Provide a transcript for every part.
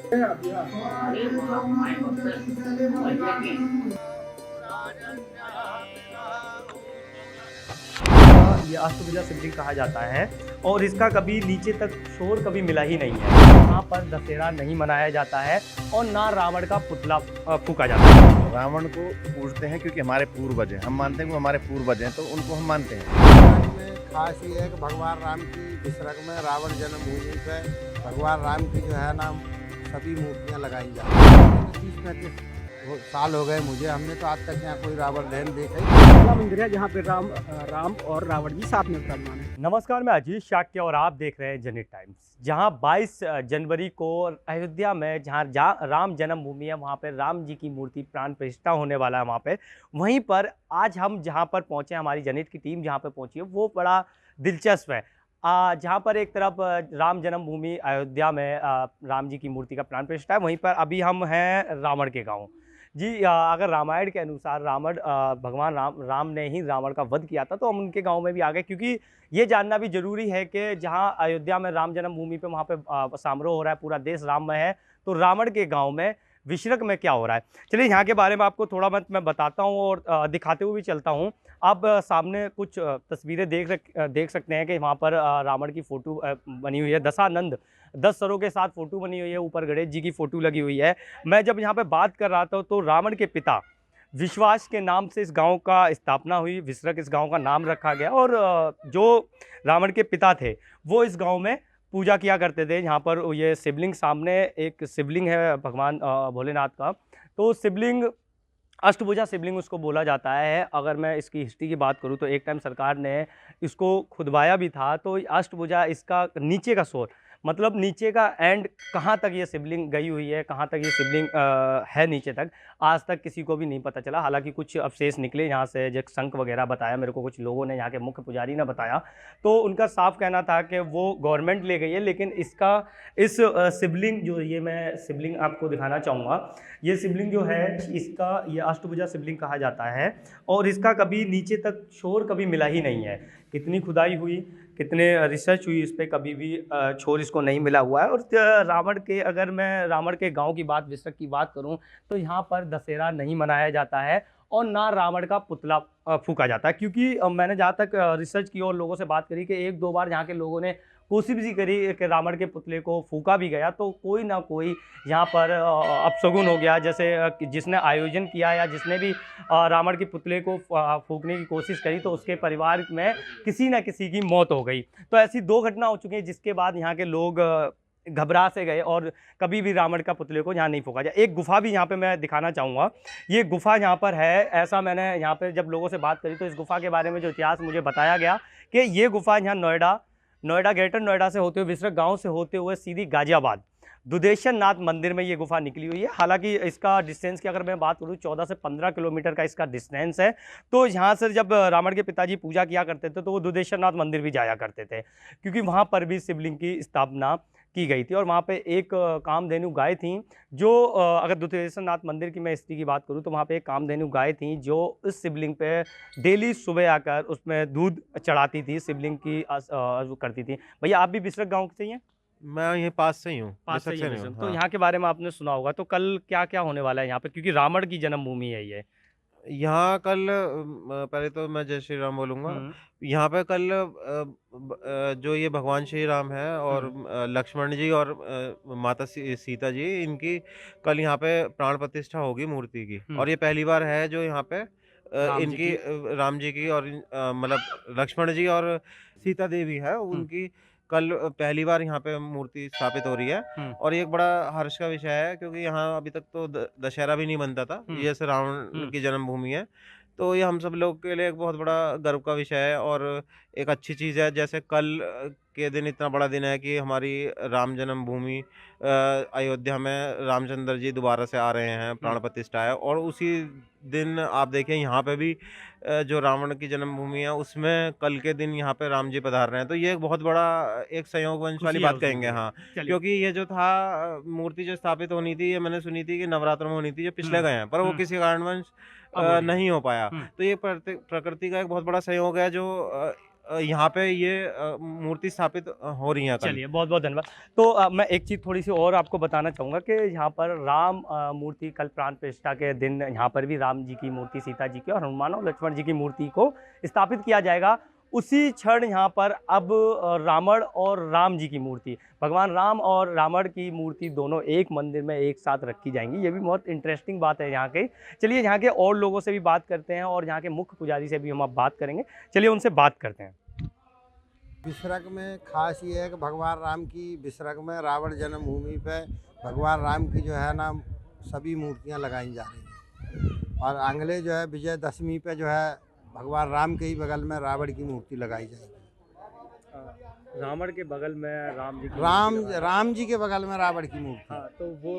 ये अष्टभुजा शिवलिंग कहा जाता है और इसका कभी नीचे तक शोर कभी मिला ही नहीं है। यहाँ पर दशहरा नहीं मनाया जाता है और ना रावण का पुतला फूका जाता है। रावण को पूजते हैं क्योंकि हमारे पूर्वज हैं, हम मानते हैं कि वो हमारे पूर्वज हैं, तो उनको हम मानते हैं। में खास ये है कि भगवान राम की विसर्ग में रावण जन्मभूमि पे भगवान राम की जो है ना सभी मूर्तियाँ लगाई जाती हैं। 30-35 साल हो गए मुझे, हमने तो आज तक यहाँ कोई रावण दहन देखा ही नहीं। पहला मंदिर है जहाँ पे राम और रावण जी साथ में विराजमान है। नमस्कार, मैं अजीत शाक्य और आप देख रहे हैं जनहित टाइम्स। जहां 22 जनवरी को अयोध्या में जहां राम जन्मभूमि है, वहां पर राम जी की मूर्ति प्राण प्रतिष्ठा होने वाला है। वहां पे वहीं पर आज हम जहां पर पहुंचे, हमारी जनहित की टीम जहां पर पहुंची है, वो बड़ा दिलचस्प है। जहाँ पर एक तरफ राम जन्मभूमि अयोध्या में राम जी की मूर्ति का प्राण प्रतिष्ठा है, वहीं पर अभी हम हैं रावण के गाँव। जी, अगर रामायण के अनुसार भगवान राम ने ही रावण का वध किया था, तो हम उनके गांव में भी आ गए, क्योंकि ये जानना भी जरूरी है कि जहां अयोध्या में राम जन्मभूमि पे वहां पे समारोह हो रहा है, पूरा देश राममय है, तो रावण के गांव में विश्रक में क्या हो रहा है। चलिए यहाँ के बारे में आपको थोड़ा बहुत मैं बताता हूँ और दिखाते हुए भी चलता हूँ। आप सामने कुछ तस्वीरें देख सकते हैं कि वहाँ पर रावण की फ़ोटो बनी हुई है। दशानंद 10 सरों के साथ फ़ोटो बनी हुई है, ऊपर गणेश जी की फ़ोटो लगी हुई है। मैं जब यहाँ पे बात कर रहा था तो रावण के पिता विश्वास के नाम से इस गांव का स्थापना हुई, विश्रक इस गांव का नाम रखा गया। और जो रावण के पिता थे वो इस गांव में पूजा किया करते थे। यहाँ पर ये शिवलिंग, सामने एक शिवलिंग है भगवान भोलेनाथ का, तो शिवलिंग अष्टभुजा शिवलिंग उसको बोला जाता है। अगर मैं इसकी हिस्ट्री की बात करूँ तो एक टाइम सरकार ने इसको खुदवाया भी था, तो अष्टभुजा इसका नीचे का सोर, मतलब नीचे का एंड कहाँ तक ये शिवलिंग गई हुई है, कहाँ तक ये शिवलिंग है नीचे तक, आज तक किसी को भी नहीं पता चला। हालांकि कुछ अवशेष निकले यहाँ से, जो शंख वगैरह बताया मेरे को कुछ लोगों ने, यहाँ के मुख्य पुजारी ने बताया, तो उनका साफ कहना था कि वो गवर्नमेंट ले गई है। लेकिन इस शिवलिंग, जो ये मैं शिवलिंग आपको दिखाना चाहूँगा, ये शिवलिंग जो है इसका ये अष्टभुजा शिवलिंग कहा जाता है और इसका कभी नीचे तक शोर कभी मिला ही नहीं है। कितनी खुदाई हुई, कितने रिसर्च हुई, इस पर कभी भी छोर इसको नहीं मिला हुआ है। और अगर मैं रावण के गांव की बात, विश्रक की बात करूं, तो यहाँ पर दशहरा नहीं मनाया जाता है और ना रावण का पुतला फूका जाता है। क्योंकि मैंने जहाँ तक रिसर्च की और लोगों से बात करी कि 1-2 बार यहाँ के लोगों ने कोशिश भी करी कि रावण के पुतले को फूका भी गया, तो कोई ना कोई यहाँ पर अपशगुन हो गया। जैसे जिसने आयोजन किया या जिसने भी रावण के पुतले को फूकने की कोशिश करी, तो उसके परिवार में किसी न किसी की मौत हो गई। तो ऐसी 2 घटना हो चुकी हैं, जिसके बाद यहाँ के लोग घबरा से गए और कभी भी रावण का पुतले को यहाँ नहीं फूका जाए। एक गुफा भी यहाँ पे मैं दिखाना चाहूँगा। ये गुफा यहाँ पर है, ऐसा मैंने यहाँ पे जब लोगों से बात करी तो इस गुफा के बारे में जो इतिहास मुझे बताया गया कि ये गुफा यहाँ नोएडा ग्रेटर नोएडा से होते हुए, विश्रक गांव से होते हुए सीधी गाजियाबाद दुधेश्वर नाथ मंदिर में ये गुफा निकली हुई है। हालांकि इसका डिस्टेंस की अगर मैं बात करूँ, 14 से 15 किलोमीटर का इसका डिस्टेंस है। तो यहाँ से जब रावण के पिताजी पूजा किया करते थे तो वो दुधेश्वर नाथ मंदिर भी जाया करते थे, क्योंकि वहाँ पर भी शिवलिंग की स्थापना की गई थी। और वहाँ पे एक कामधेनु गाय थी, जो अगर दुधेश्वर नाथ मंदिर की मैं हिस्ट्री की बात करूँ तो वहाँ पे एक कामधेनु गाय थी जो इस शिवलिंग पे डेली सुबह आकर उसमें दूध चढ़ाती थी, शिवलिंग की करती थी। भैया आप भी विश्रक गाँव से ही हैं? मैं यहीं पास से ही हूँ, पास से ही नहीं हैं। हूँ। तो हाँ। यहाँ के बारे में आपने सुना होगा, तो कल क्या क्या होने वाला है यहाँ पे, क्योंकि रावण की जन्मभूमि है ये। यहाँ कल पहले तो मैं जय श्री राम बोलूँगा। यहाँ पे कल जो ये भगवान श्री राम है और लक्ष्मण जी और माता सीता जी, इनकी कल यहाँ पे प्राण प्रतिष्ठा होगी मूर्ति की। और ये पहली बार है जो यहाँ पे इनकी राम जी की और मतलब लक्ष्मण जी और सीता देवी है, उनकी कल पहली बार यहाँ पे मूर्ति स्थापित हो रही है। और ये एक बड़ा हर्ष का विषय है, क्योंकि यहाँ अभी तक तो दशहरा भी नहीं बनता था, ये जैसे रावण की जन्मभूमि है, तो ये हम सब लोग के लिए एक बहुत बड़ा गर्व का विषय है और एक अच्छी चीज़ है। जैसे कल के दिन इतना बड़ा दिन है कि हमारी राम जन्मभूमि अयोध्या में रामचंद्र जी दोबारा से आ रहे हैं, प्राण प्रतिष्ठा है। और उसी दिन आप देखें यहाँ पे भी जो रावण की जन्मभूमि है उसमें कल के दिन यहाँ पे राम जी पधार रहे हैं, तो ये एक बहुत बड़ा एक संयोग वंश वाली बात कहेंगे। हाँ, क्योंकि ये जो था मूर्ति जो स्थापित होनी थी, ये मैंने सुनी थी कि नवरात्र में होनी थी, जो पिछले गए हैं, पर वो किसी कारणवश नहीं हो पाया। तो ये प्रकृति का एक बहुत बड़ा संयोग है जो यहाँ पे ये मूर्ति स्थापित हो रही है कल। चलिए, बहुत बहुत धन्यवाद। तो मैं एक चीज़ थोड़ी सी और आपको बताना चाहूँगा कि यहाँ पर राम मूर्ति कल प्राण प्रतिष्ठा के दिन यहाँ पर भी राम जी की मूर्ति, सीता जी की और हनुमान और लक्ष्मण जी की मूर्ति को स्थापित किया जाएगा। उसी क्षण यहाँ पर अब रावण और राम जी की मूर्ति, भगवान राम और रावण की मूर्ति दोनों एक मंदिर में एक साथ रखी जाएंगी। ये भी बहुत इंटरेस्टिंग बात है यहाँ की। चलिए यहाँ के और लोगों से भी बात करते हैं और यहाँ के मुख्य पुजारी से भी हम अब बात करेंगे। चलिए उनसे बात करते हैं। विसर्ग में खास ये है कि भगवान राम की विसर्ग में रावण जन्मभूमि पे भगवान राम की जो है ना सभी मूर्तियां लगाई जा रही हैं। और अगले जो है विजयदशमी पे जो है भगवान राम के ही बगल में रावण की मूर्ति लगाई जाएगी। रावण के बगल में राम जी की राम जी के बगल में रावण की मूर्ति। हाँ, तो वो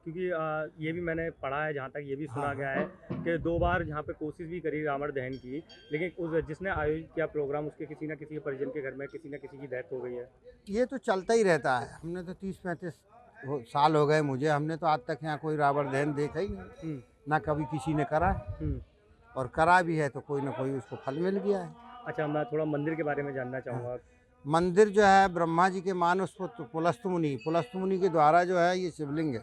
क्योंकि ये भी मैंने पढ़ा है, जहाँ तक ये भी सुना गया है कि 2 बार यहाँ पे कोशिश भी करी रावण दहन की, लेकिन उस जिसने आयोजित किया प्रोग्राम उसके किसी न किसी परिजन के घर में किसी न किसी की डेथ हो गई है। ये तो चलता ही रहता है। हमने तो 30-35 साल हो गए मुझे, हमने तो आज तक यहाँ कोई रावण दहन देखा ही नहीं, ना कभी किसी ने करा और करा भी है तो कोई ना कोई उसको फल मिल गया है। अच्छा, मैं थोड़ा मंदिर के बारे में जानना चाहूँगा। मंदिर जो है ब्रह्मा जी के मानस पुलस्त मुनि के द्वारा जो है ये शिवलिंग है।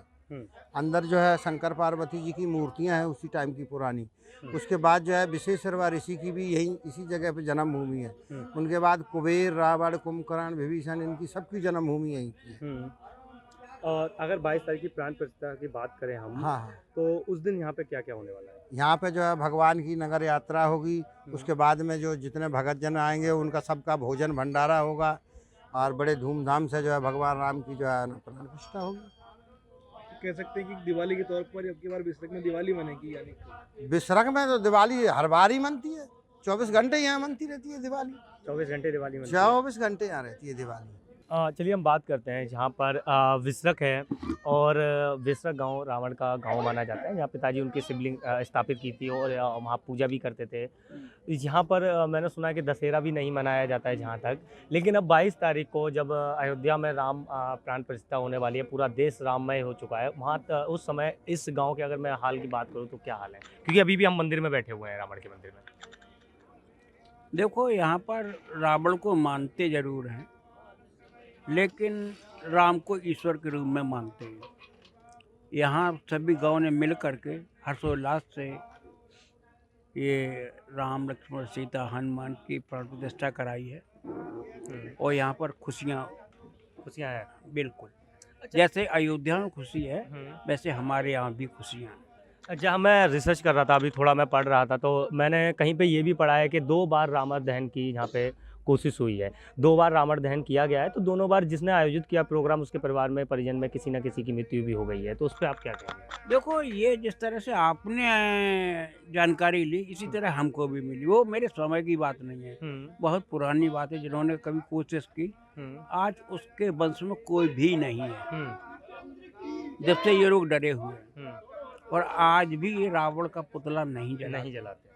अंदर जो है शंकर पार्वती जी की मूर्तियां हैं उसी टाइम की पुरानी। उसके बाद जो है विश्वेश्वरवा ऋषि की भी यही इसी जगह पे जन्मभूमि है। उनके बाद कुबेर, रावण, कुंभकर्ण, विभीषण, इनकी सबकी जन्मभूमि यही की। और अगर 22 तारीख की प्राण प्रतिष्ठा की बात करें हम, हाँ, तो उस दिन यहाँ पे क्या क्या होने वाला है? यहाँ पे जो है भगवान की नगर यात्रा होगी। उसके बाद में जो जितने भगत जन आएंगे उनका सबका भोजन भंडारा होगा और बड़े धूमधाम से जो है भगवान राम की जो है प्राण प्रतिष्ठा होगी। कह सकते हैं कि दिवाली के तौर पर अब की बार विसर्ग में दिवाली मनेगी, यानी विसर्ग में तो दिवाली हर बार ही मनती है। 24 घंटे यहाँ मनती रहती है दिवाली। 24 घंटे दिवाली में 24 घंटे यहाँ रहती है दिवाली। चलिए हम बात करते हैं जहाँ पर विसर्ग है और विसर्ग गांव रावण का गांव माना जाता है। यहाँ पिताजी उनकी शिवलिंग स्थापित की थी और वहाँ पूजा भी करते थे। यहाँ पर मैंने सुना है कि दशहरा भी नहीं मनाया जाता है जहाँ तक, लेकिन अब 22 तारीख को जब अयोध्या में राम प्राण प्रतिष्ठा होने वाली है, पूरा देश राममय हो चुका है, वहाँ उस समय इस गाँव के अगर मैं हाल की बात करूँ तो क्या हाल है? क्योंकि अभी भी हम मंदिर में बैठे हुए हैं, रावण के मंदिर में। देखो, यहाँ पर रावण को मानते जरूर हैं, लेकिन राम को ईश्वर के रूप में मानते हैं। यहाँ सभी गांव ने मिल करके हर्षोल्लास से ये राम, लक्ष्मण, सीता, हनुमान की प्राण प्रतिष्ठा कराई है और यहाँ पर खुशियाँ हैं। बिल्कुल, जैसे अयोध्या में खुशी है वैसे हमारे यहाँ भी खुशियाँ हैं। जहाँ मैं रिसर्च कर रहा था, अभी थोड़ा मैं पढ़ रहा था, तो मैंने कहीं पे ये भी पढ़ा है कि 2 बार रावण दहन की यहाँ पे कोशिश हुई है। 2 बार रावण दहन किया गया है, तो दोनों बार जिसने आयोजित किया प्रोग्राम उसके परिवार में, परिजन में किसी न किसी की मृत्यु भी हो गई है। तो उस पर आप क्या कहेंगे? देखो, ये जिस तरह से आपने जानकारी ली इसी तरह हमको भी मिली। वो मेरे समय की बात नहीं है, बहुत पुरानी बात है। जिन्होंने कभी कोशिश की आज उसके वंश में कोई भी नहीं है, जब से ये लोग डरे हुए हैं। और आज भी ये रावण का पुतला नहीं जलाते।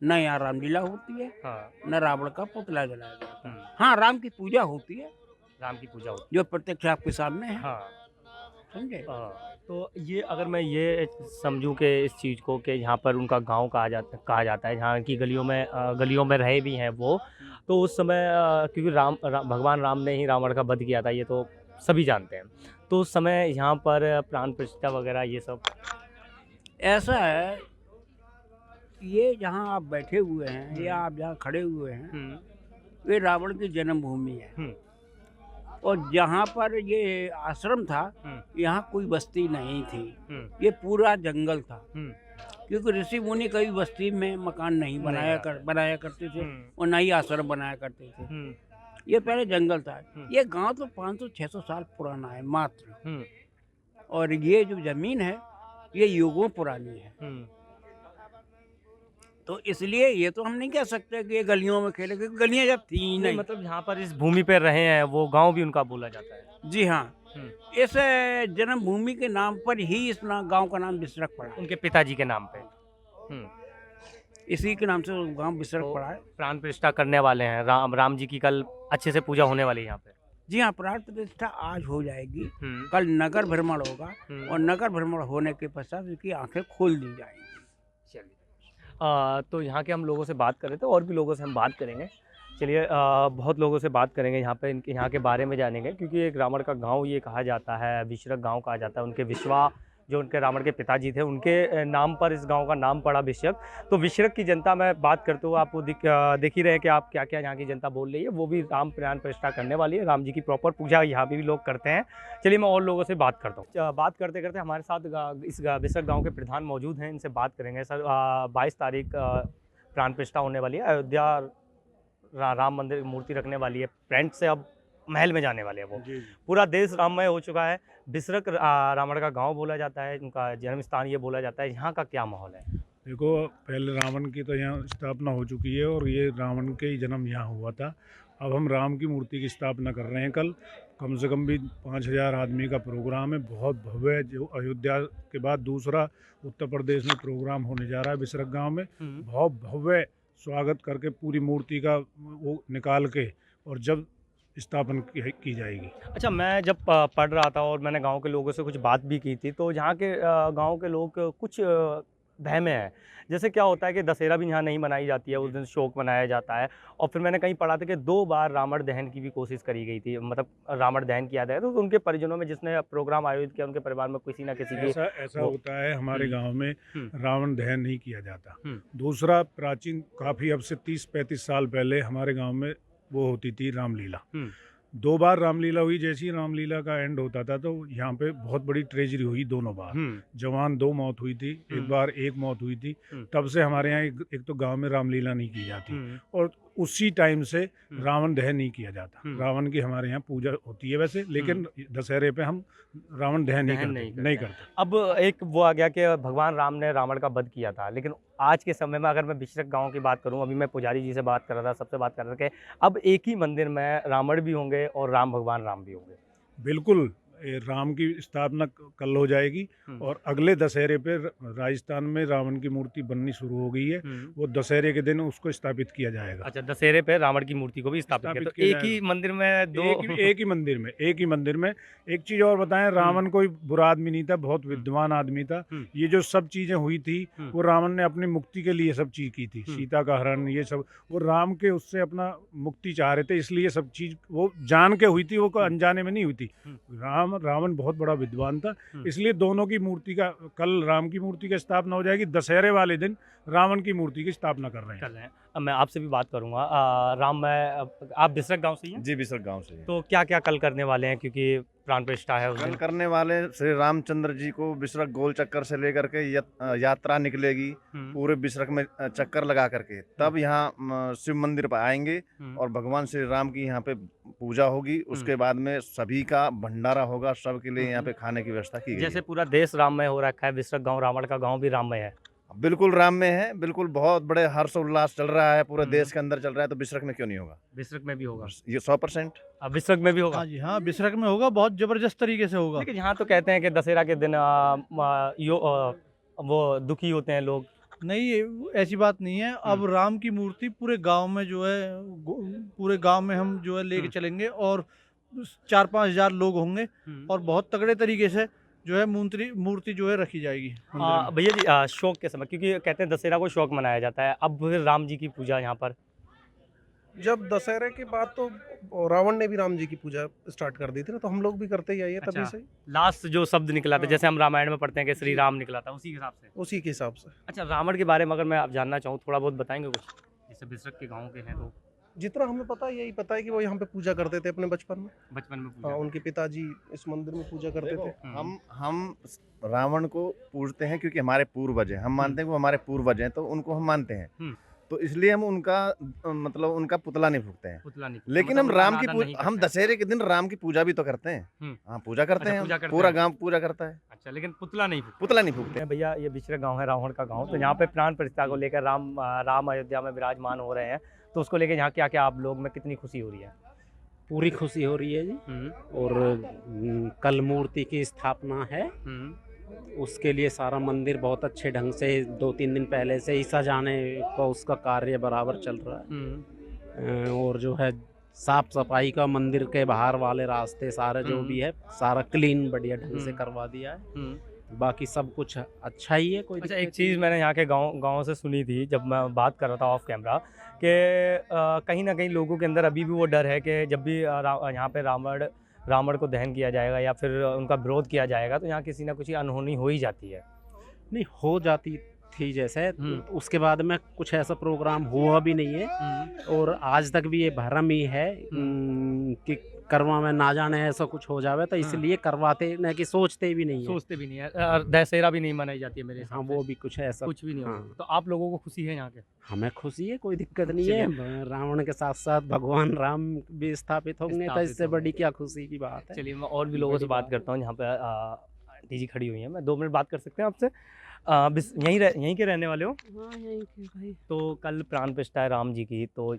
न यहाँ रामलीला होती है, न रावण का पुतला जलाया जाता है। हाँ, राम की पूजा होती है, जो प्रत्यक्ष आपके सामने है। समझे? तो ये अगर मैं ये समझूं कि इस चीज़ को कि यहाँ पर उनका गांव कहा जाता है, जहाँ की गलियों में रहे भी हैं वो, तो उस समय क्योंकि भगवान राम ने ही रावण का वध किया था, ये तो सभी जानते हैं। तो उस समय यहाँ पर प्राण प्रतिष्ठा वगैरह ये सब ऐसा है, ये जहाँ आप बैठे हुए हैं या आप जहाँ खड़े हुए हैं, ये रावण की जन्मभूमि है। और जहाँ पर ये आश्रम था, यहाँ कोई बस्ती नहीं थी, ये पूरा जंगल था। क्योंकि ऋषि मुनि कभी बस्ती में मकान नहीं बनाया करते थे और ना ही आश्रम बनाया करते थे। ये पहले जंगल था। ये गांव तो 500-600 साल पुराना है मात्र, और ये जो जमीन है ये युगों पुरानी है। तो इसलिए ये तो हम नहीं कह सकते कि ये गलियों में खेले, क्योंकि गलियां जब थी ही नहीं। मतलब जहाँ पर इस भूमि पे रहे हैं वो गांव भी उनका बोला जाता है। जी हाँ, इस जन्मभूमि के नाम पर ही इस गांव का नाम विसर्ग पड़ा, उनके पिताजी के नाम पे। इसी के नाम से गांव विसर्ग पड़ा है। प्राण प्रतिष्ठा करने वाले हैं राम जी की, कल अच्छे से पूजा होने वाली है यहाँ पे। जी हाँ, प्राण प्रतिष्ठा आज हो जाएगी। कल नगर भ्रमण होगा और नगर भ्रमण होने के पश्चात इसकी आंखें खोल दी जाएंगी। तो यहाँ के हम लोगों से बात कर रहे थे, और भी लोगों से हम बात करेंगे। चलिए बहुत लोगों से बात करेंगे यहाँ पे, इनके यहाँ के बारे में जानेंगे, क्योंकि एक रावण का गांव ये कहा जाता है, विश्रक गांव कहा जाता है। उनके विश्वा जो उनके रावण के पिताजी थे, उनके नाम पर इस गांव का नाम पड़ा विश्रक। तो विश्रक की जनता में बात करते हुए आपको देख ही रहे हैं कि आप क्या क्या यहाँ की जनता बोल रही है। वो भी राम प्राण प्रतिष्ठा करने वाली है, राम जी की प्रॉपर पूजा यहाँ पे भी लोग करते हैं। चलिए मैं और लोगों से बात करता हूँ। बात करते करते हमारे साथ इस विश्रक गाँव के प्रधान मौजूद हैं, इनसे बात करेंगे। सर 22 तारीख प्राण प्रतिष्ठा होने वाली है, अयोध्या राम मंदिर मूर्ति रखने वाली है। फ्रेंड से अब महल में जाने वाले हैं वो। पूरा देश राममय हो चुका है। विश्रक रावण का गांव बोला जाता है, उनका जन्म स्थान ये बोला जाता है। यहाँ का क्या माहौल है? देखो, पहले रावण की तो यहाँ स्थापना हो चुकी है और ये रावण के ही जन्म यहाँ हुआ था। अब हम राम की मूर्ति की स्थापना कर रहे हैं। कम से कम भी 5000 आदमी का प्रोग्राम है। बहुत भव्य, जो अयोध्या के बाद दूसरा उत्तर प्रदेश में प्रोग्राम होने जा रहा है विश्रक गाँव में। बहुत भव्य स्वागत करके पूरी मूर्ति का वो निकाल के और जब स्थापन की जाएगी। अच्छा, मैं जब पढ़ रहा था और मैंने गांव के लोगों से कुछ बात भी की थी, तो यहाँ के गांव के लोग कुछ वहम हैं। जैसे क्या होता है कि दशहरा भी यहाँ नहीं मनाई जाती है, उस दिन शोक मनाया जाता है। और फिर मैंने कहीं पढ़ा था कि 2 बार रावण दहन की भी कोशिश करी गई थी, मतलब रावण दहन किया गया। तो उनके परिजनों में जिसने प्रोग्राम आयोजित किया, उनके परिवार में किसी ना किसी की ऐसा होता है। हमारे गांव में रावण दहन नहीं किया जाता। दूसरा, प्राचीन काफ़ी अब से 30-35 साल पहले हमारे गाँव में वो होती थी रामलीला। 2 बार रामलीला हुई। जैसे ही रामलीला का एंड होता था तो यहाँ पे बहुत बड़ी ट्रेजरी हुई दोनों बार। जवान 2 मौत हुई थी, एक बार 1 मौत हुई थी। तब से हमारे यहाँ एक तो गांव में रामलीला नहीं की जाती और उसी टाइम से रावण दहन नहीं किया जाता। रावण की हमारे यहाँ पूजा होती है वैसे, लेकिन दशहरे पे हम रावण दहन नहीं करते। अब एक वो आ गया कि भगवान राम ने रावण का वध किया था, लेकिन आज के समय में अगर मैं विश्रक गांव की बात करूं, अभी मैं पुजारी जी से बात कर रहा था, सबसे बात कर रहा था कि अब एक ही मंदिर में रावण भी होंगे और भगवान राम भी होंगे। बिल्कुल, राम की स्थापना कल हो जाएगी और अगले दशहरे पे राजस्थान में रावण की मूर्ति बननी शुरू हो गई है। वो दशहरे के दिन उसको स्थापित किया जाएगा। अच्छा, दशहरे पे रावण की मूर्ति को भी स्थापित किया। तो एक ही मंदिर में दो एक ही मंदिर में। एक चीज और बताएं, रावण कोई बुरा आदमी नहीं था, बहुत विद्वान आदमी था। ये जो सब चीजें हुई थी वो रावण ने अपनी मुक्ति के लिए सब चीज की थी। सीता का हरण, ये सब वो राम के उससे अपना मुक्ति चाह रहे थे, इसलिए सब चीज वो जान के हुई थी, वो अनजाने में नहीं हुई थी। रावण बहुत बड़ा विद्वान था, इसलिए दोनों की मूर्ति का कल राम की मूर्ति की स्थापना हो जाएगी। दशहरे वाले दिन रावण की मूर्ति की स्थापना कर रहे हैं। अब मैं आपसे भी बात करूंगा। आप विश्रक गांव से ही हैं? जी, विश्रक गांव से। तो क्या क्या कल करने वाले हैं, क्योंकि प्राण प्रतिष्ठा है उस दिन? करने वाले श्री रामचंद्र जी को विश्रक गोल चक्कर से लेकर के यात्रा निकलेगी पूरे विश्रक में चक्कर लगा करके, तब यहाँ शिव मंदिर पर आएंगे और भगवान श्री राम की यहाँ पे पूजा होगी। उसके बाद में सभी का भंडारा होगा, सबके लिए यहाँ पे खाने की व्यवस्था की गई। जैसे पूरा देश राममय हो रखा है, विश्रक गाँव रावण का गाँव भी राममय है। बिल्कुल राम में है, बिल्कुल बहुत बड़े हर्ष उल्लास चल रहा है, पूरे देश के अंदर चल रहा है, तो विश्रक में क्यों नहीं होगा? विश्रक में भी होगा, ये 100%। अब विश्रक में भी होगा? हाँ जी, हाँ, विश्रक में होगा, बहुत जबरदस्त तरीके से होगा। लेकिन यहाँ तो कहते हैं कि दशहरा के दिन वो दुखी होते हैं लोग। नहीं, ऐसी बात नहीं है। अब राम की मूर्ति पूरे गांव में जो है, पूरे गांव में हम जो है लेके चलेंगे और 4-5 हज़ार लोग होंगे और बहुत तगड़े तरीके से जो है मूर्ति जो है रखी जाएगी। भैया जी, शौक के समय, क्योंकि कहते हैं दशहरा को शौक मनाया जाता है, अब फिर राम जी की पूजा यहाँ पर जब दशहरे के बाद तो रावण ने भी राम जी की पूजा स्टार्ट कर दी थी ना, तो हम लोग भी करते ही आए हैं तभी से। लास्ट जो शब्द निकला था, जैसे हम रामायण में पढ़ते हैं कि श्री राम निकला था, उसी के हिसाब से। अच्छा, रावण के बारे में अगर मैं आप जानना चाहूँ, थोड़ा बहुत बताएंगे कुछ? जैसे विश्रक के गाँव के हैं तो जितना हमें पता है यही पता है कि वो यहाँ पे पूजा करते थे अपने बचपन में पूजा। हाँ, उनके पिताजी इस मंदिर में पूजा करते थे। हम रावण को पूजते हैं क्योंकि हमारे पूर्वज हैं, हम मानते हैं कि वो हमारे पूर्वज हैं, तो उनको हम मानते हैं। तो इसलिए हम उनका पुतला नहीं फूकते हैं। लेकिन हम राम की हम दशहरे के दिन राम की पूजा भी तो करते हैं। हाँ, पूजा करते हैं, पूरा गांव पूजा करता है। अच्छा, लेकिन पुतला नहीं फूकते। भैया, ये विश्रक गांव है, रावण का गांव। तो यहाँ पे प्राण प्रतिष्ठा को लेकर राम अयोध्या में विराजमान हो रहे हैं, तो उसको लेकर यहाँ क्या क्या आप लोग में कितनी खुशी हो रही है? पूरी खुशी हो रही है जी। और कल मूर्ति की स्थापना है, उसके लिए सारा मंदिर बहुत अच्छे ढंग से 2-3 दिन पहले से ही सजाने का उसका कार्य बराबर चल रहा है। और जो है साफ सफाई का मंदिर के बाहर वाले रास्ते सारे जो भी है सारा क्लीन बढ़िया ढंग से करवा दिया है। बाकी सब कुछ अच्छा ही है, कोई अच्छा, दिक्कत एक चीज़ मैंने यहाँ के गाँव से सुनी थी जब मैं बात कर रहा था ऑफ कैमरा कि कहीं ना कहीं लोगों के अंदर अभी भी वो डर है कि जब भी यहाँ पे रावण को दहन किया जाएगा या फिर उनका विरोध किया जाएगा तो यहाँ किसी ना कुछ अनहोनी हो ही जाती है। नहीं हो जाती थी जैसे, उसके बाद में कुछ ऐसा प्रोग्राम हुआ भी नहीं है और आज तक भी ये भरम ही है कि करवा में ना जाने ऐसा कुछ हो जावे, तो इसलिए करवाते न कि सोचते भी नहीं है। दशहरा भी नहीं मनाई जाती है मेरे हाँ, वो भी कुछ ऐसा कुछ भी नहीं हाँ। होता। तो आप लोगों को खुशी है यहाँ के? हमें खुशी है, कोई दिक्कत नहीं है। रावण के साथ साथ भगवान राम भी स्थापित होंगे तो इससे बड़ी क्या खुशी की बात है। चलिए मैं और भी लोगों से बात करता हूँ। यहाँ पे आंटी जी खड़ी हुई हैं, मैं 2 मिनट बात कर सकते हैं आपसे? यहीं के रहने वाले हो? हाँ, यहीं के भाई। तो कल प्राण प्रतिष्ठा है राम जी की, तो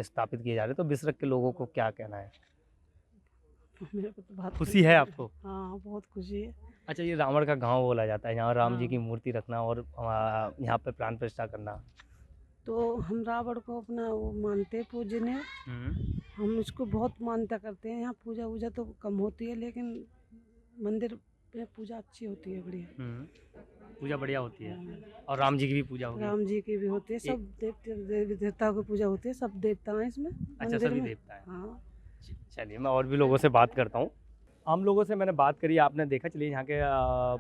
स्थापित किए जा रहे, तो बिसरख के लोगों को क्या कहना है? मेरे को तो बहुत खुशी है आपको? हाँ, बहुत खुशी है। अच्छा, ये रावण का गांव बोला जाता है, यहाँ राम जी की मूर्ति रखना और यहाँ पे प्राण प्रतिष्ठा करना, तो हम रावण को अपना वो मानते पूजने, हम इसको बहुत मान्यता करते हैं। यहाँ पूजा वूजा तो कम होती है लेकिन मंदिर पे पूजा अच्छी होती है, बढ़िया पूजा बढ़िया होती है। और राम जी की भी पूजा होगी? राम जी की भी होती है, सब देवी देवताओं की पूजा होती है, सब देवता हैं इसमें। अच्छा, सभी देवता हैं। हाँ। चलिए मैं और भी लोगों से बात करता हूँ। आम लोगों से मैंने बात करी, आपने देखा। चलिए यहाँ के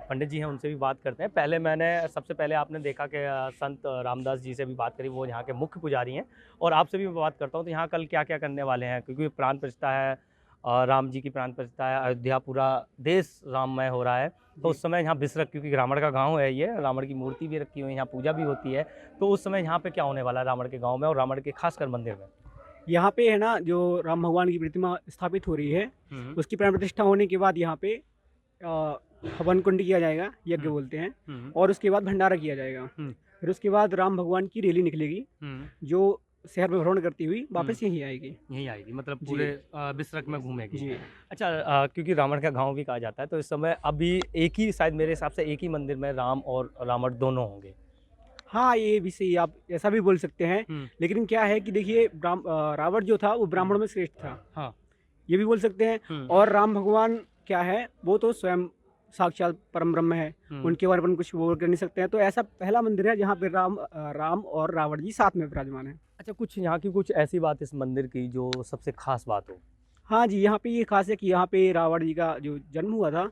पंडित जी हैं, उनसे भी बात करते हैं। सबसे पहले आपने देखा कि संत रामदास जी से भी बात करी, वो यहाँ के मुख्य पुजारी हैं। और आपसे भी मैं बात करता हूँ, तो यहाँ कल क्या क्या करने वाले हैं, क्योंकि प्राण प्रतिष्ठा है, राम जी की प्राण प्रतिष्ठा है, अयोध्या पूरा देश राममय हो रहा है, तो उस समय यहाँ बिसरख, क्योंकि रावण का गांव है ये, रावण की मूर्ति भी रखी हुई है, यहाँ पूजा भी होती है, तो उस समय यहाँ पे क्या होने वाला है रावण के गांव में और रावण के खासकर मंदिर में? यहाँ पे है ना, जो राम भगवान की प्रतिमा स्थापित हो रही है, उसकी प्राण प्रतिष्ठा होने के बाद यहाँ पे हवन कुंड किया जाएगा, यज्ञ बोलते हैं, और उसके बाद भंडारा किया जाएगा। फिर उसके बाद राम भगवान की रैली निकलेगी जो शहर में भ्रमण करती हुई वापस यहीं आएगी, मतलब पूरे बिसरख में घूमेगी जी। अच्छा, क्योंकि रावण का गांव भी कहा जाता है, तो इस समय अभी एक ही, शायद मेरे हिसाब से एक ही मंदिर में राम और रावण दोनों होंगे। हाँ, ये भी सही, आप ऐसा भी बोल सकते हैं। लेकिन क्या है कि देखिए, रावण जो था वो ब्राह्मण में श्रेष्ठ था, हाँ, ये भी बोल सकते हैं। और राम भगवान क्या है, वो तो स्वयं साक्षात परम ब्रह्म है, उनके बारे में कुछ बोल कर नहीं सकते हैं। तो ऐसा पहला मंदिर है जहाँ पे राम और रावण जी साथ में विराजमान है। अच्छा, कुछ यहाँ की कुछ ऐसी बात इस मंदिर की जो सबसे खास बात हो? हाँ जी, यहाँ पे ये खास है कि यहाँ पे रावण जी का जो जन्म हुआ था,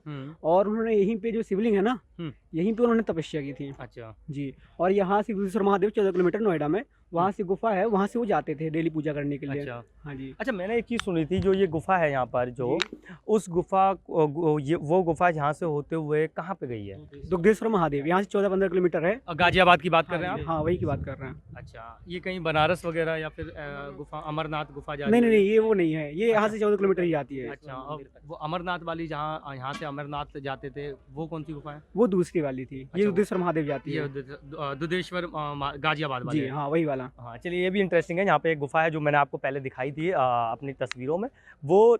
और उन्होंने यहीं पे जो शिवलिंग है ना, यहीं पे उन्होंने तपस्या की थी। अच्छा जी। और यहाँ से दुधेश्वर महादेव 14 किलोमीटर नोएडा में, वहाँ से गुफा है, वहाँ से वो जाते थे डेली पूजा करने के लिए। अच्छा हाँ जी। अच्छा, मैंने एक चीज़ सुनी थी, जो ये गुफा है यहाँ पर, जो उस गुफा, वो गुफा यहाँ से होते हुए कहाँ पे गई है? दुधेश्वर महादेव यहाँ से 14-15 किलोमीटर है। गाजियाबाद की बात कर रहे हैं आप? हाँ, वही की बात कर रहे हैं। अच्छा, ये कहीं बनारस वगैरह या फिर गुफा अमरनाथ गुफा जा? नहीं, ये वो नहीं है, ये यहाँ से 14 किलोमीटर ही आती है। अच्छा, और वो अमरनाथ वाली, जहाँ यहाँ से अमरनाथ जाते थे, वो कौन सी गुफा है? वो दूसरी वाली थी। ये दुधेश्वर महादेव जाती है, दुधेश्वर गाजियाबाद वाली। जी हाँ, वही वाला। हाँ, चलिए, ये भी इंटरेस्टिंग है। यहाँ पे एक गुफा है जो मैंने आपको पहले दिखाई थी अपनी तस्वीरों में, वो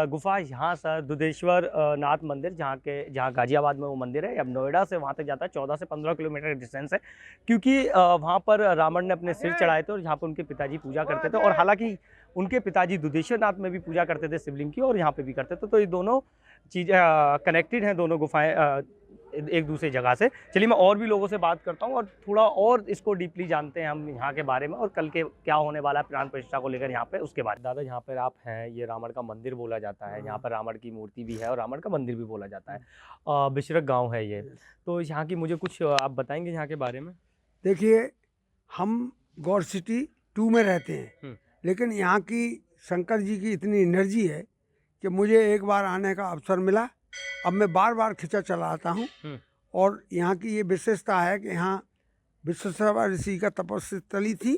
गुफा यहाँ से दुधेश्वर नाथ मंदिर, जहाँ गाजियाबाद में वो मंदिर है, अब नोएडा से वहाँ तक जाता है, 14 से 15 किलोमीटर डिस्टेंस है, क्योंकि वहाँ पर रावण ने अपने सिर चढ़ाए थे और जहाँ पर उनके पिताजी पूजा करते थे, और हालांकि उनके पिताजी दुधेश्वर नाथ में भी पूजा करते थे शिवलिंग की, और यहाँ पे भी करते थे, तो ये दोनों चीज़ें कनेक्टेड हैं, दोनों गुफाएं एक दूसरे जगह से। चलिए मैं और भी लोगों से बात करता हूँ और थोड़ा और इसको डीपली जानते हैं हम यहाँ के बारे में, और कल के क्या होने वाला है प्राण प्रतिष्ठा को लेकर यहाँ पे, उसके बाद। दादा, यहाँ पर आप हैं, ये रावण का मंदिर बोला जाता है, यहाँ पर रावण की मूर्ति भी है और रावण का मंदिर भी बोला जाता है, बिसरख गाँव है ये, तो यहाँ की मुझे कुछ आप बताएंगे यहाँ के बारे में? देखिए, हम गौर सिटी 2 में रहते हैं, लेकिन यहाँ की शंकर जी की इतनी एनर्जी है कि मुझे एक बार आने का अवसर मिला, अब मैं बार बार खिंचा चला आता हूँ। और यहाँ की ये विशेषता है कि यहाँ विश्वेश्वर ऋषि का तपस्या स्थली थी,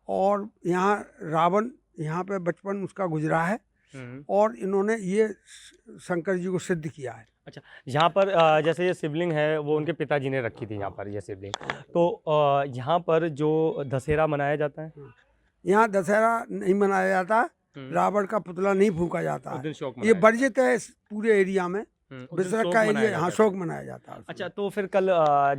और यहाँ रावण यहाँ पे बचपन उसका गुजरा है, और इन्होंने ये शंकर जी को सिद्ध किया है। अच्छा, यहाँ पर जैसे ये शिवलिंग है, वो उनके पिताजी ने रखी थी यहाँ पर ये शिवलिंग, तो यहाँ पर जो दशहरा मनाया जाता है, यहाँ दशहरा नहीं मनाया जाता, रावण का पुतला नहीं फूंका जाता है, ये वर्जित है इस पूरे एरिया में। बिसरख का एरिया, हाँ, शोक मनाया जाता है। अच्छा, तो फिर कल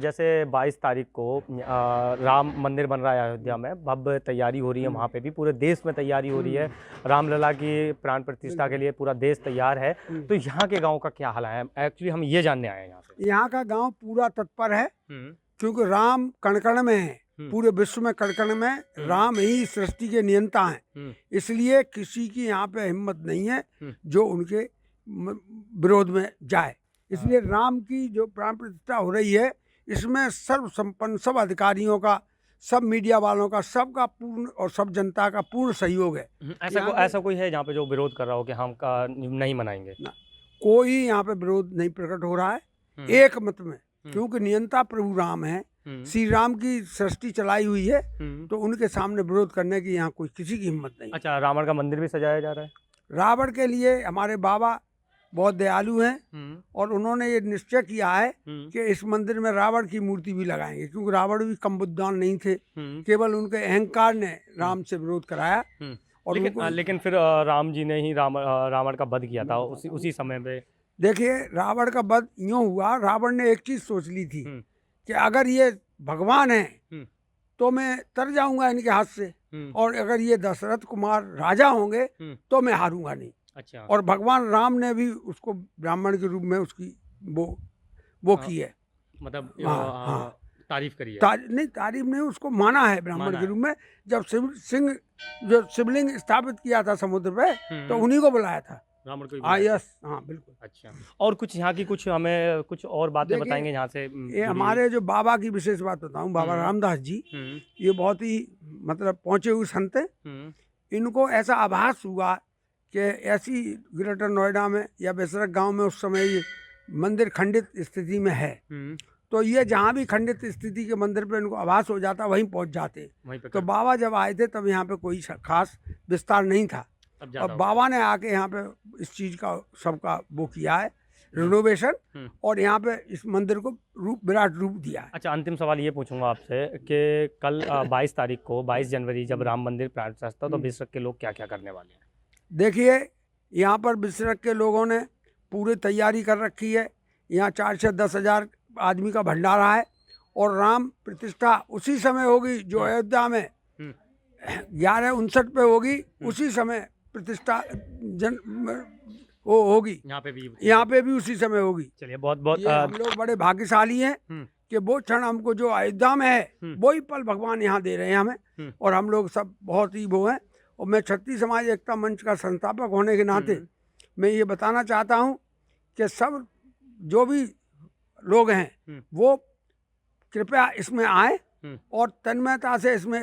जैसे 22 तारीख को राम मंदिर बन रहा है अयोध्या में, भव्य तैयारी हो रही है, वहाँ पे भी पूरे देश में तैयारी हो रही है, रामलला की प्राण प्रतिष्ठा के लिए पूरा देश तैयार है, तो यहाँ के गाँव का क्या हाल है? एक्चुअली हम ये जानने आए हैं यहाँ से। यहाँ का गाँव पूरा तत्पर है, क्योंकि राम कण-कण में है, पूरे विश्व में कण-कण में राम ही सृष्टि के नियंता हैं, इसलिए किसी की यहाँ पे हिम्मत नहीं है जो उनके विरोध में जाए। इसलिए राम की जो प्राण प्रतिष्ठा हो रही है, इसमें सर्व संपन्न सब अधिकारियों का, सब मीडिया वालों का, सबका पूर्ण और सब जनता का पूर्ण सहयोग है। ऐसा कोई है जहाँ पे जो विरोध कर रहा हो कि हम का नहीं मनाएंगे? कोई यहाँ पे विरोध नहीं प्रकट हो रहा है, एक मत में, क्योंकि नियंता प्रभु राम है, श्री राम की सृष्टि चलाई हुई है, तो उनके सामने विरोध करने की यहाँ कोई किसी की हिम्मत नहीं। अच्छा, रावण का मंदिर भी सजाया जा रहा है? रावण के लिए हमारे बाबा बहुत दयालु हैं और उन्होंने ये निश्चय किया है कि इस मंदिर में रावण की मूर्ति भी लगाएंगे, क्योंकि रावण भी कम बुद्धिमान नहीं थे, केवल उनके अहंकार ने राम से विरोध कराया। और लेकिन फिर राम जी ने ही रावण का वध किया था उसी समय पे। देखिए, रावण का वध यूँ हुआ, रावण ने एक चीज सोच ली थी कि अगर ये भगवान है तो मैं तर जाऊंगा इनके हाथ से, और अगर ये दशरथ कुमार राजा होंगे तो मैं हारूंगा नहीं। अच्छा। और भगवान राम ने भी उसको ब्राह्मण के रूप में उसकी वो की है, मतलब हाँ, तारीफ करी है। नहीं, तारीफ नहीं, उसको माना है ब्राह्मण के रूप में। जब जो शिवलिंग स्थापित किया था समुद्र पे, तो उन्हीं को बुलाया था, रावण को। यस, हाँ, बिल्कुल। अच्छा, और कुछ यहाँ की हमें कुछ और बातें बताएंगे यहाँ से? ये हमारे जो बाबा की विशेष बात बताऊँ, बाबा रामदास जी, ये बहुत ही मतलब पहुँचे हुए संत हैं। इनको ऐसा आभास हुआ कि ऐसी ग्रेटर नोएडा में या बिसरख गांव में उस समय ये मंदिर खंडित स्थिति में है, तो ये जहाँ भी खंडित स्थिति के मंदिर पे इनको आभास हो जाता, वहीं पहुँच जाते। तो बाबा जब आए थे तब यहाँ पे कोई खास विस्तार नहीं था, और बाबा ने आके यहाँ पे इस चीज़ का सबका वो किया है, रिनोवेशन, और यहाँ पे इस मंदिर को विराट रूप दिया है। अच्छा, अंतिम सवाल ये पूछूंगा आपसे कि कल 22 तारीख को, 22 जनवरी जब राम मंदिर प्राण प्रतिष्ठा, तो बिसरख के लोग क्या क्या करने वाले हैं? देखिए, यहाँ पर बिसरख के लोगों ने पूरी तैयारी कर रखी है। यहाँ 4 से 10 हज़ार आदमी का भंडारा है, और राम प्रतिष्ठा उसी समय होगी जो अयोध्या में 1159 पे होगी, उसी समय प्रतिष्ठा वो होगी, यहाँ पे भी उसी समय होगी। चलिए, बहुत बहुत हम लोग बड़े भाग्यशाली हैं कि वो क्षण हमको जो अयोध्या में है, वही पल भगवान यहाँ दे रहे हैं हमें, और हम लोग सब बहुत ही वो हैं। और मैं क्षत्रिय समाज एकता मंच का संस्थापक होने के नाते मैं ये बताना चाहता हूँ कि सब जो भी लोग हैं वो कृपया इसमें आए और तन्मयता से इसमें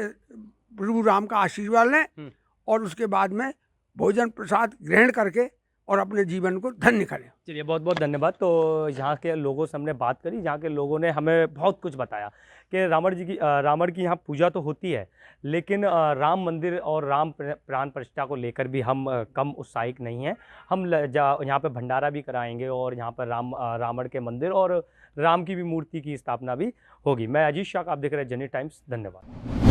प्रभु राम का आशीर्वाद लें, और उसके बाद में भोजन प्रसाद ग्रहण करके और अपने जीवन को धन्य करें। चलिए, बहुत बहुत धन्यवाद। तो यहाँ के लोगों से हमने बात करी, यहाँ के लोगों ने हमें बहुत कुछ बताया कि रावण की यहाँ पूजा तो होती है, लेकिन राम मंदिर और राम प्राण प्रतिष्ठा को लेकर भी हम कम उत्साहित नहीं हैं। हम यहाँ पे भंडारा भी कराएंगे, और यहाँ पर रावण के मंदिर और राम की भी मूर्ति की स्थापना भी होगी। मैं अजीत शाह, आप देख रहे हैं जनहित टाइम्स। धन्यवाद।